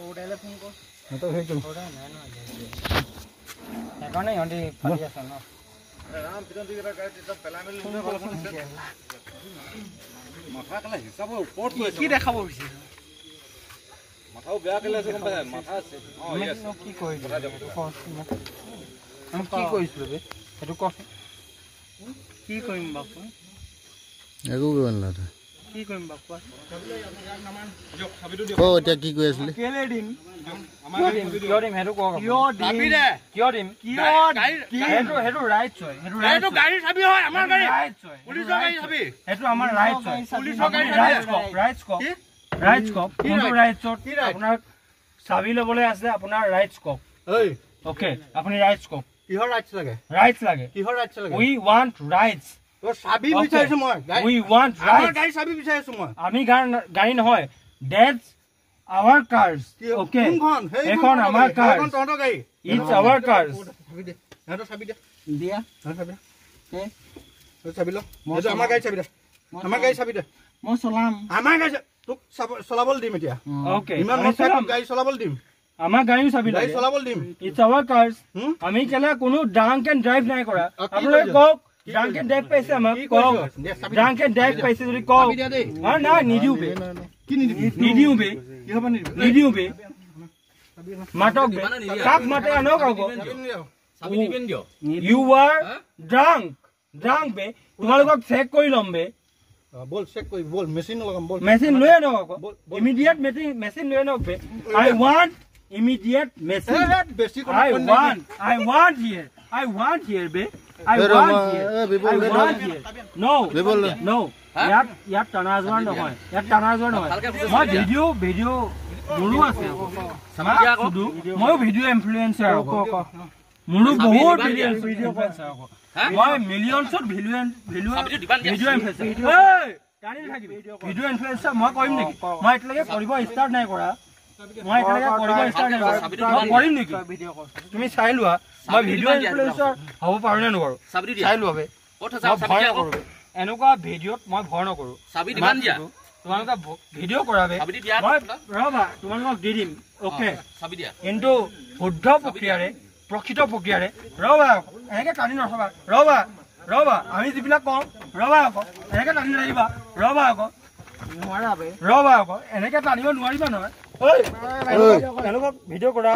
ওডালে phone কৰ মত হৈ গল ওডা নাই ন একানে হন্দি ফাটি আছে ন রাম পিতন দিগরা গাড়ি সব পেলা মেলি লুনে ভালো আছে মাথা কলা হিসাব রিপোর্ট কইছে কি দেখাব হইছে মাথাও বেয়া কলে আছে কোন পায় মাথা আছে আমি কি কই আমি কি কইছিল বে এটো ক কি কইম বাপু একো গল না কি কইম বাপু ক এটা কি কই আছিল কেলে দিম কিয় দিম হেতু কক দাবি দে কিয় দিম হেতু ৰাইটছ হয় হেতু গাড়ী চাবি হয় আমাৰ গাড়ী ৰাইটছ হয় পুলিচৰ গাড়ী চাবি হেতু আমাৰ ৰাইটছ হয় পুলিচৰ গাড়ী ৰাইটছ কক কোনটো ৰাইটছত আপোনাৰ চাবি লবলৈ আছে আপোনাৰ ৰাইটছ কক এই ওকে আপুনি ৰাইটছ কক কিহৰ ৰাইটছ লাগে কিহৰ ৰাইটছ লাগে উই ওয়ান্ট ৰাইটছ তো চাবি বিচাৰিছো মই উই ওয়ান্ট আমাৰ ৰাইটছ গাড়ী চাবি বিচাৰিছো মই আমি গাড়ী নহয় দ্যাটস our cars okay এখন আমাৰ কাৰ এখন তহঁতৰ গাড়ী it's our cars চাবি দে এটা চাবি দে দিয়া চাবি এ তো চাবি ল এটা আমাৰ গাড়ী চাবি দে আমাৰ গাড়ী চাবি দে মই চলাম আমাৰ গাড়ী তোক চলাবলৈ দিম এতিয়া ওকে ইমান মই গাড়ী চলাবলৈ দিম আমাৰ গাড়ীও চাবি গাড়ী চলাবলৈ দিম it's our cars আমি কেলা কোনো ড্ৰাংক এণ্ড ড্ৰাইভ নাই কৰা আপোনালোকে কক ড্ৰাংক এণ্ড ড্ৰাইভ পাইছে আমাক কক ড্ৰাংক এণ্ড ড্ৰাইভ পাইছে যদি কক না নিদিও বে কি নিদিও বে কি হ'ব নিদিও বে মাতক বে কাক মাতে আনক আকৌ চাবি দিবেন দিও you are drunk বে তোমালোকক চেক কৰি লম বে বল চেক কৰি বল মেচিন লগাম বল মেচিন লৈ আনক আকৌ ইমিডিয়েট মেচিন লৈ আনক বে I want immediate message বেছি I want here be I want here no ইয়াত টানা যোৱা নহয় মই ভিডিও মোৰো আছে মই ভিডিও ইনফ্লুয়েন্সাৰ মোৰো বহুত ভিডিও ইনফ্লুয়েন্সাৰ মই মিলিয়নছত ভিডিও ইনফ্লুয়েন্সাৰ ভিডিও ইনফ্লুয়েন্সাৰ মই কৰিম নেকি মই এতিয়ালৈকে কৰিব ষ্টাৰ্ট নাই কৰা মই এতিয়ালৈকে কৰিব ষ্টাৰ্ট নাই কৰা কৰিম নেকি তুমি চাই লোৱা মই ভিডিও ইনফ্লুয়েন্সাৰ হ'ব পাৰো নে নোৱাৰো চাই লোৱা বে এনেকুৱা ভিডিঅ'ত মই ভয় নকৰো তোমালোকে ভিডিঅ' কৰাবে মই ৰবা তোমালোকক দি দিম অ'কে কিন্তু শুদ্ধ প্ৰক্ৰিয়াৰে প্ৰকৃত প্ৰক্ৰিয়াৰে ৰবা এনেকে টানি নথবা ৰবা আমি যিবিলাক কওঁ ৰবা আকৌ এনেকে টানি নাহিবা ৰবা আকৌ এনেকে টানিব নোৱাৰিবা নহয় এনেকুৱা ভিডিঅ' কৰা